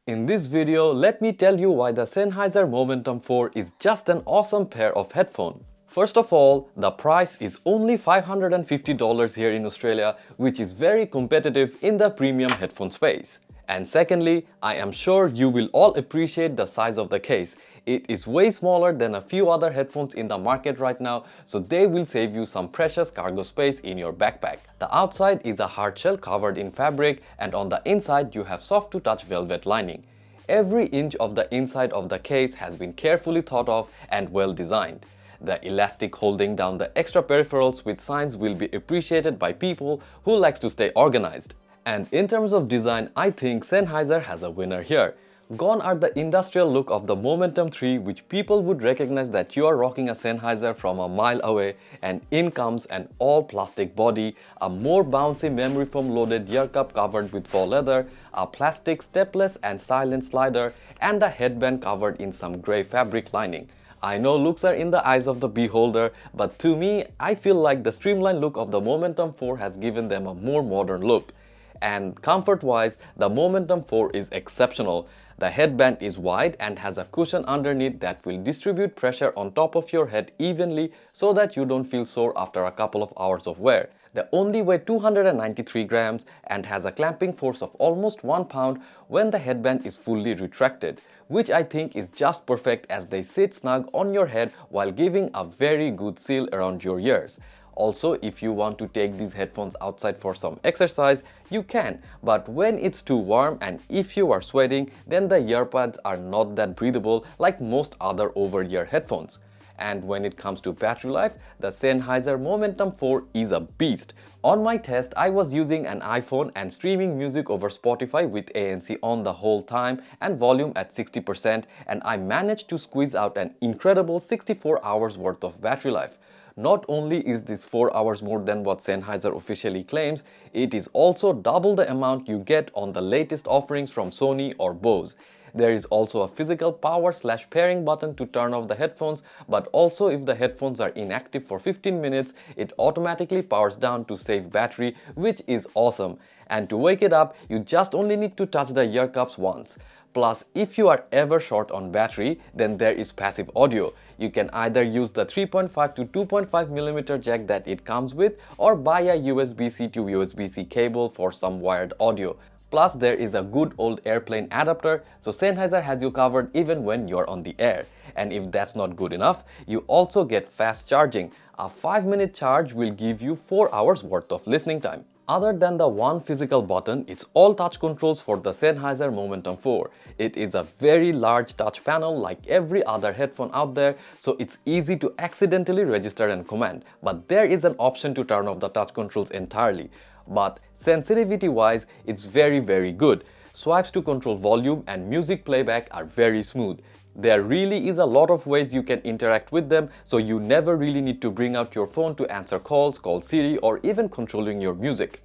In this video, let me tell you why the Sennheiser Momentum 4 is just an awesome pair of headphones. First of all, the price is only $550 here in Australia, which is very competitive in the premium headphone space. And secondly, I am sure you will all appreciate the size of the case. It is way smaller than a few other headphones in the market right now, so they will save you some precious cargo space in your backpack. The outside is a hard shell covered in fabric, and on the inside you have soft to touch velvet lining. Every inch of the inside of the case has been carefully thought of and well designed. The elastic holding down the extra peripherals with signs will be appreciated by people who likes to stay organized. And in terms of design, I think Sennheiser has a winner here. Gone are the industrial look of the Momentum 3, which people would recognize that you are rocking a Sennheiser from a mile away, and in comes an all plastic body, a more bouncy memory foam loaded ear cup covered with faux leather, a plastic stepless and silent slider, and a headband covered in some grey fabric lining. I know looks are in the eyes of the beholder, but to me, I feel like the streamlined look of the Momentum 4 has given them a more modern look. And comfort-wise, the Momentum 4 is exceptional. The headband is wide and has a cushion underneath that will distribute pressure on top of your head evenly so that you don't feel sore after a couple of hours of wear. They only weigh 293 grams and has a clamping force of almost 1 pound when the headband is fully retracted, which I think is just perfect as they sit snug on your head while giving a very good seal around your ears. Also, if you want to take these headphones outside for some exercise, you can, but when it's too warm and if you are sweating, then the earbuds are not that breathable like most other over-ear headphones. And when it comes to battery life, the Sennheiser Momentum 4 is a beast. On my test, I was using an iPhone and streaming music over Spotify with ANC on the whole time and volume at 60%, and I managed to squeeze out an incredible 64 hours worth of battery life. Not only is this 4 hours more than what Sennheiser officially claims, it is also double the amount you get on the latest offerings from Sony or Bose. There is also a physical power/pairing button to turn off the headphones, but also if the headphones are inactive for 15 minutes, it automatically powers down to save battery, which is awesome. And to wake it up, you just only need to touch the ear cups once. Plus, if you are ever short on battery, then there is passive audio. You can either use the 3.5 to 2.5mm jack that it comes with, or buy a USB-C to USB-C cable for some wired audio. Plus, there is a good old airplane adapter, so Sennheiser has you covered even when you're on the air. And if that's not good enough, you also get fast charging. A 5-minute charge will give you 4 hours worth of listening time. Other than the one physical button, it's all touch controls for the Sennheiser Momentum 4. It is a very large touch panel like every other headphone out there, so it's easy to accidentally register and command. But there is an option to turn off the touch controls entirely. But sensitivity wise, it's very good. Swipes to control volume and music playback are very smooth. There really is a lot of ways you can interact with them, so you never really need to bring out your phone to answer calls, call Siri, or even controlling your music.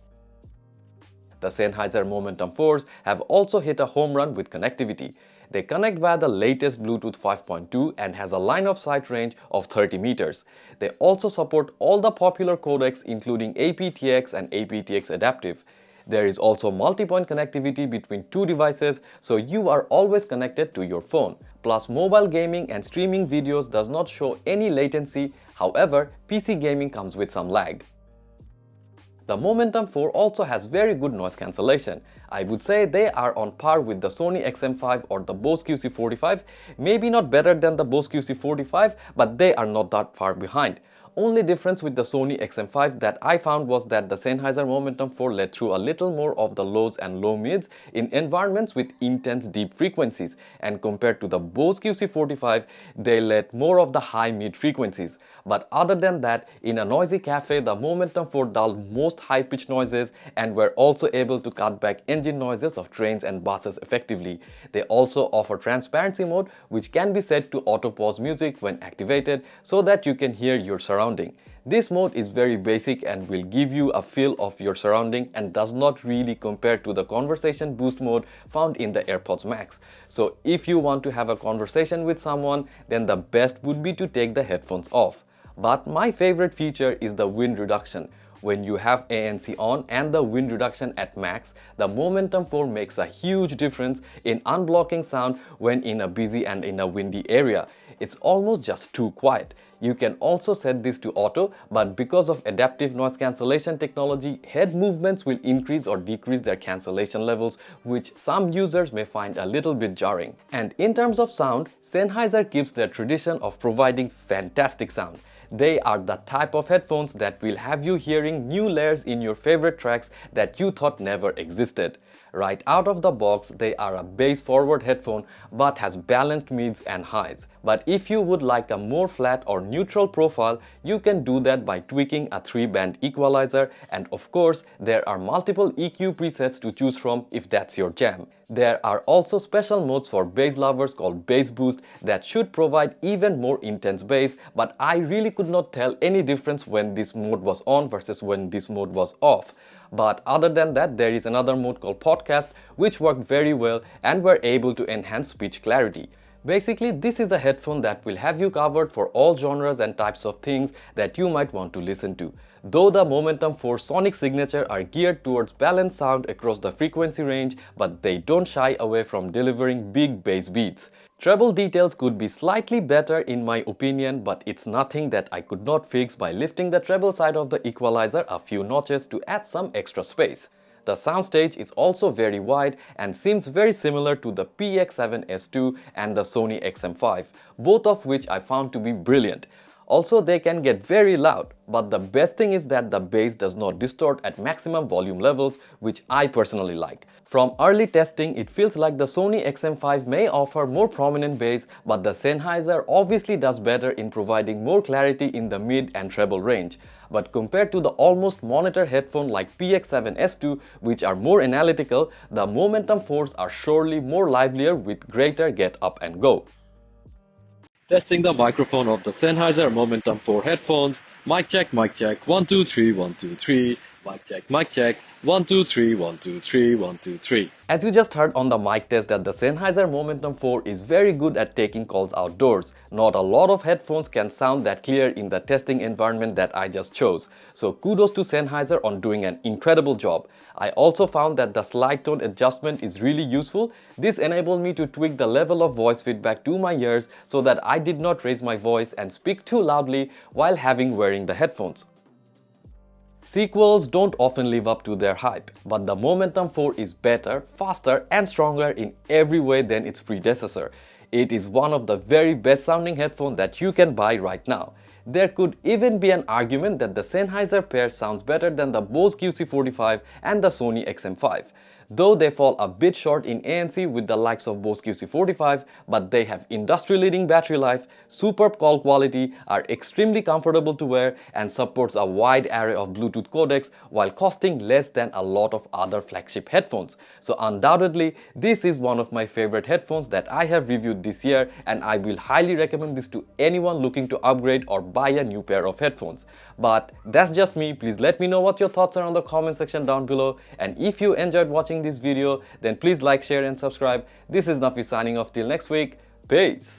The Sennheiser Momentum 4s have also hit a home run with connectivity. They connect via the latest Bluetooth 5.2 and has a line of sight range of 30 meters. They also support all the popular codecs including aptX and aptX Adaptive. There is also multi-point connectivity between two devices, so you are always connected to your phone. Plus, mobile gaming and streaming videos does not show any latency. However, PC gaming comes with some lag. The Momentum 4 also has very good noise cancellation. I would say they are on par with the Sony XM5 or the Bose QC45. Maybe not better than the Bose QC45, but they are not that far behind. Only difference with the Sony XM5 that I found was that the Sennheiser Momentum 4 let through a little more of the lows and low mids in environments with intense deep frequencies, and compared to the Bose QC45, they let more of the high mid frequencies. But other than that, in a noisy cafe, the Momentum 4 dulled most high pitched noises and were also able to cut back engine noises of trains and buses effectively. They also offer transparency mode, which can be set to auto pause music when activated so that you can hear your surroundings. This mode is very basic and will give you a feel of your surrounding and does not really compare to the conversation boost mode found in the AirPods Max. So if you want to have a conversation with someone, then the best would be to take the headphones off. But my favorite feature is the wind reduction. When you have ANC on and the wind reduction at max, the Momentum 4 makes a huge difference in unblocking sound when in a busy and in a windy area. It's almost just too quiet. You can also set this to auto, but because of adaptive noise cancellation technology, head movements will increase or decrease their cancellation levels, which some users may find a little bit jarring. And in terms of sound, Sennheiser keeps their tradition of providing fantastic sound. They are the type of headphones that will have you hearing new layers in your favorite tracks that you thought never existed. Right out of the box, they are a bass-forward headphone but has balanced mids and highs. But if you would like a more flat or neutral profile, you can do that by tweaking a 3-band equalizer, and of course, there are multiple EQ presets to choose from if that's your jam. There are also special modes for bass lovers called Bass Boost that should provide even more intense bass, but I really could not tell any difference when this mode was on versus when this mode was off. But other than that, there is another mode called Podcast which worked very well and were able to enhance speech clarity. Basically, this is a headphone that will have you covered for all genres and types of things that you might want to listen to. Though the Momentum 4 sonic signature are geared towards balanced sound across the frequency range, but they don't shy away from delivering big bass beats. Treble details could be slightly better in my opinion, but it's nothing that I could not fix by lifting the treble side of the equalizer a few notches to add some extra space. The soundstage is also very wide and seems very similar to the PX7S2 and the Sony XM5, both of which I found to be brilliant. Also, they can get very loud, but the best thing is that the bass does not distort at maximum volume levels, which I personally like. From early testing, it feels like the Sony XM5 may offer more prominent bass, but the Sennheiser obviously does better in providing more clarity in the mid and treble range. But compared to the almost monitor headphone like PX7S2, which are more analytical, the Momentum 4s are surely more livelier with greater get up and go. Testing the microphone of the Sennheiser Momentum 4 headphones. Mic check, 1 2 3, 1 2 3. Mic check, 1 2 3, 1 2 3, 1 2 3. As you just heard on the mic test that the Sennheiser Momentum 4 is very good at taking calls outdoors. Not a lot of headphones can sound that clear in the testing environment that I just chose. So kudos to Sennheiser on doing an incredible job. I also found that the slide tone adjustment is really useful. This enabled me to tweak the level of voice feedback to my ears so that I did not raise my voice and speak too loudly while wearing the headphones. Sequels don't often live up to their hype, but the Momentum 4 is better, faster and stronger in every way than its predecessor. It is one of the very best sounding headphones that you can buy right now. There could even be an argument that the Sennheiser pair sounds better than the Bose QC45 and the Sony XM5. Though they fall a bit short in ANC with the likes of Bose QC45, but they have industry-leading battery life, superb call quality, are extremely comfortable to wear and supports a wide array of Bluetooth codecs while costing less than a lot of other flagship headphones. So undoubtedly, this is one of my favorite headphones that I have reviewed this year, and I will highly recommend this to anyone looking to upgrade or buy a new pair of headphones. But that's just me. Please let me know what your thoughts are on the comment section down below, and if you enjoyed watching this video, then please like, share and subscribe. This is Nafi signing off till next week. Peace!